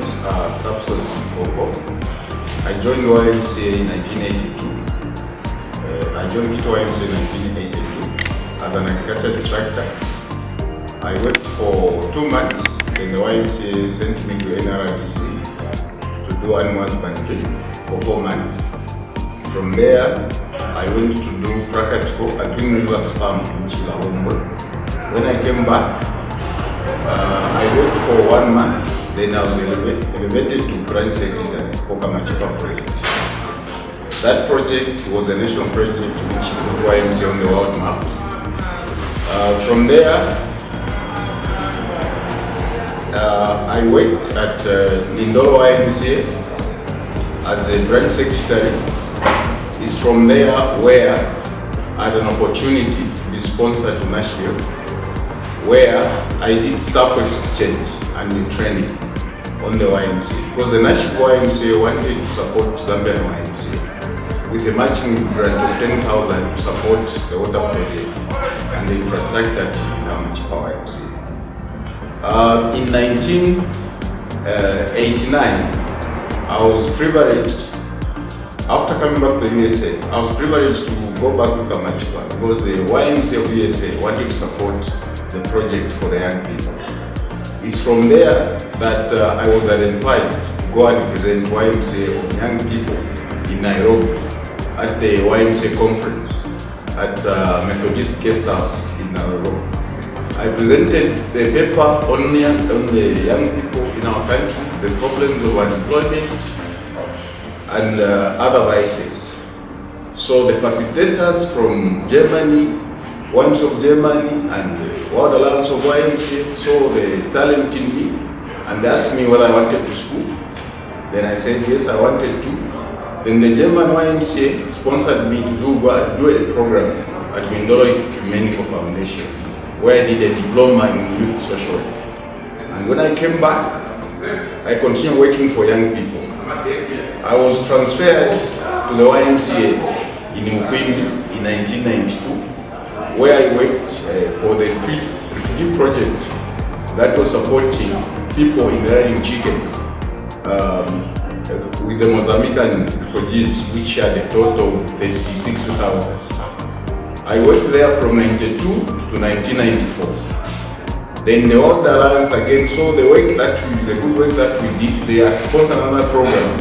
Sumukoko. I joined YMCA in 1982. I joined YMCA in 1982 as an agriculture instructor. I worked for 2 months, then the YMCA sent me to NRDC to do animal husbandry for 4 months. From there, I went to do practical at Twin Rivers Farm in Chilahombwe. When I came back, I worked for 1 month, then I was elevated to branch secretary for Kamachipa project. That project was a national project which put YMCA on the world map. From there, I worked at Lindolo YMCA as a branch secretary. It's from there where I had an opportunity to be sponsored to Nashville, where I did staff exchange and training on the YMCA, because the Nashville YMCA wanted to support Zambia Ymca with a matching grant of 10,000 to support the water project and the infrastructure at Kamachipa YMCA. In 1989, I was privileged, after coming back to the USA, I was privileged to go back to Kamachipa because the YMCA of USA wanted to support the project for the young people. It's from there that I was identified to go and present YMCA of young people in Nairobi at the YMCA conference at Methodist Guest House in Nairobi. I presented the paper on the young people in our country, the problems of unemployment and other vices. So the facilitators from Germany, YMCA of Germany and World Alliance of YMCA saw the talent in me and they asked me whether I wanted to school. Then I said yes, I wanted to. Then the German YMCA sponsored me to do a program at Mindolo Ecumenical Foundation, where I did a diploma in youth social work. And when I came back, I continued working for young people. I was transferred to the YMCA in Ukwimbi in 1992, where I worked for the refugee project that was supporting people in rearing chickens with the Mozambican refugees, which had a total of 36,000. I worked there from 92 to 1994. Then the World Alliance again saw the good work that we did. They had sponsored another program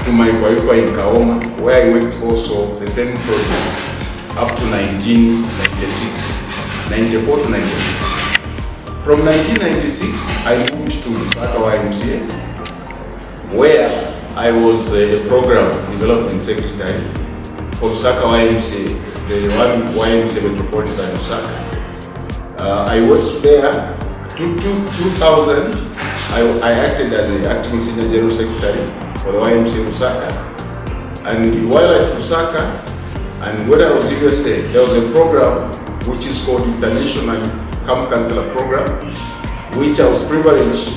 to my wife in Kaoma, where I worked also the same project up to 1996, 94 to 96. From 1996, I moved to Lusaka YMCA, where I was a program development secretary for Lusaka YMCA, the YMCA Metropolitan Lusaka. I worked there to 2000. I acted as the acting senior general secretary for the YMCA Lusaka. And while at Lusaka, and when I was in USA, there was a program which is called International Camp Counselor Program, which I was privileged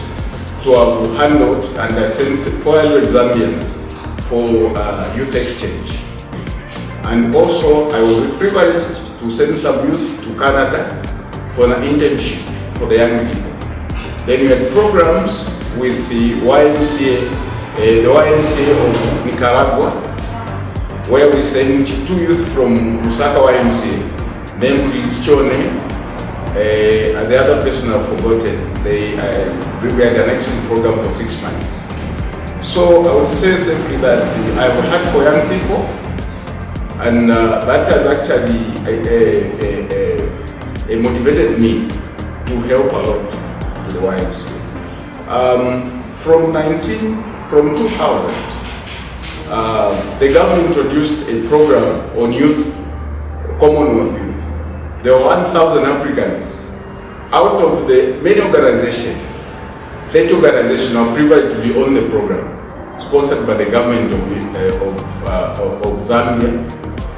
to have handled and I sent 400 Zambians for youth exchange. And also I was privileged to send some youth to Canada for an internship for the young people. Then we had programs with the YMCA of Nicaragua, where we sent 2 youth from Lusaka YMCA, namely Chone, and the other person I've forgotten. We had an exchange program for 6 months. So I would say safely that I've had for young people, and that has actually motivated me to help a lot to the YMCA. From 2000, the government introduced a program on youth, Commonwealth youth. There were 1,000 applicants. Out of the many organizations, 30 organizations are privileged to be on the program, sponsored by the government of Zambia.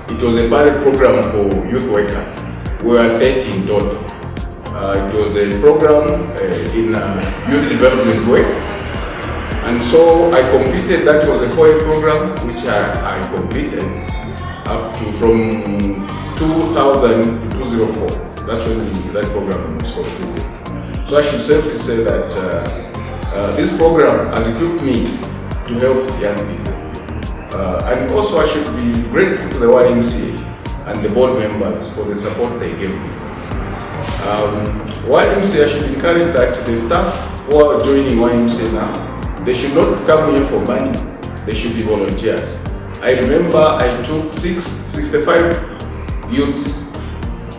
It was a pilot program for youth workers. We were 30 in total. It was a program in youth development work. And so I completed, that was a 4-year program, which I completed up to from 2000 to 2004. That's when that program was completed. So I should safely say that This program has equipped me to help young people. And also I should be grateful to the YMCA and the board members for the support they gave me. YMCA, I should encourage that the staff who are joining YMCA now, they should not come here for money, they should be volunteers. I remember I took 65 youths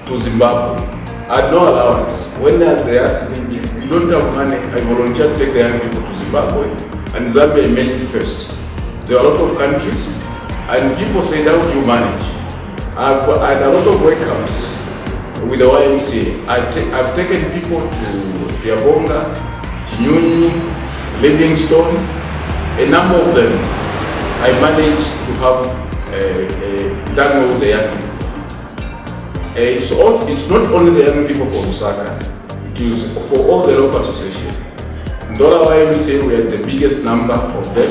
to Zimbabwe. I had no allowance. When they asked me, if you don't have money, I volunteered to take the young people to Zimbabwe, and Zambia Ymca first. There are a lot of countries, and people said, how do you manage? I had a lot of welcomes with the YMCA. I've taken people to Siabonga, Chinyunyu, Livingstone, a number of them. I managed to have done well with the young people. It's not only the young people from Lusaka, it is for all the local associations. Ndola YMCA, we had the biggest number of them.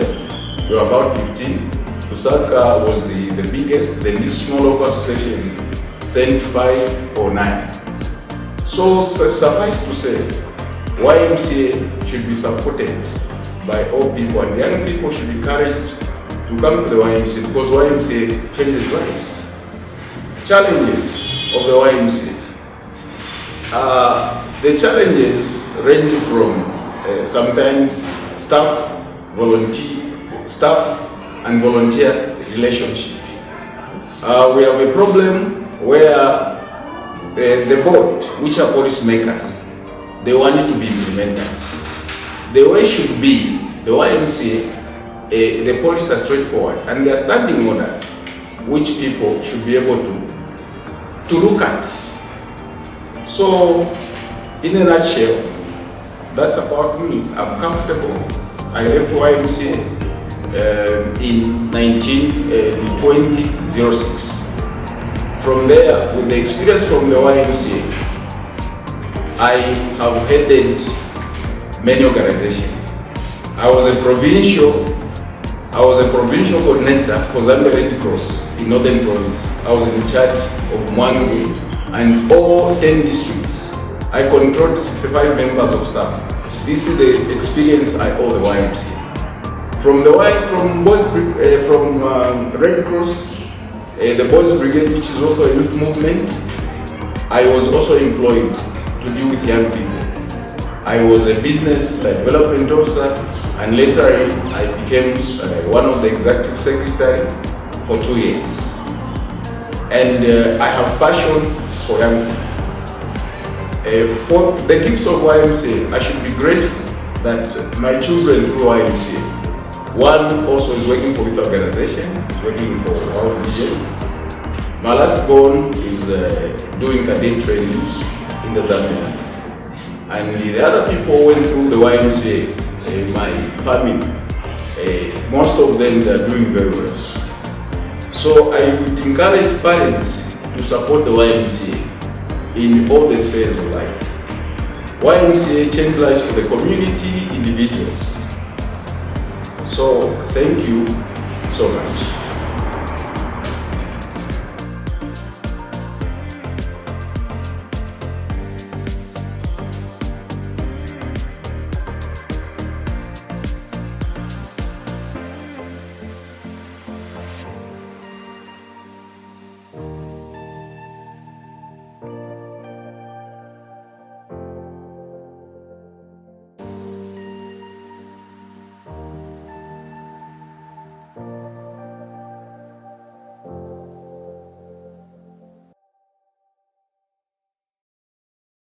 There were about 15. Lusaka was the biggest. Then these small local associations sent 5 or 9. So suffice to say, YMCA should be supported by all people, and young people should be encouraged to come to the YMCA because YMCA changes lives. Challenges of the YMCA. The challenges range from sometimes staff and volunteer relationship. We have a problem where the board, which are policymakers, they want it to be implementers. The way should be, the YMCA, the policies are straightforward and they are standing orders which people should be able to look at. So, in a nutshell, that's about me. I'm comfortable. I left YMCA in 2006. From there, with the experience from the YMCA, I have headed many organizations. I was a provincial coordinator for Zambia Red Cross in Northern Province. I was in charge of Mwangi and all 10 districts. I controlled 65 members of staff. This is the experience I owe the YMCA. From Red Cross, the Boys Brigade, which is also a youth movement, I was also employed to deal with young people. I was a business development officer, and later I became one of the executive secretary for 2 years. And I have passion for young people. For the gifts of YMCA, I should be grateful that my children through YMCA, one also is working for youth organization, is working for World Vision. My last born is doing cadet training in the Zambia. And the other people went through the YMCA, my family. Most of them, they are doing very well. So I would encourage parents to support the YMCA in all the spheres of life. YMCA change lives for the community, individuals. So thank you so much.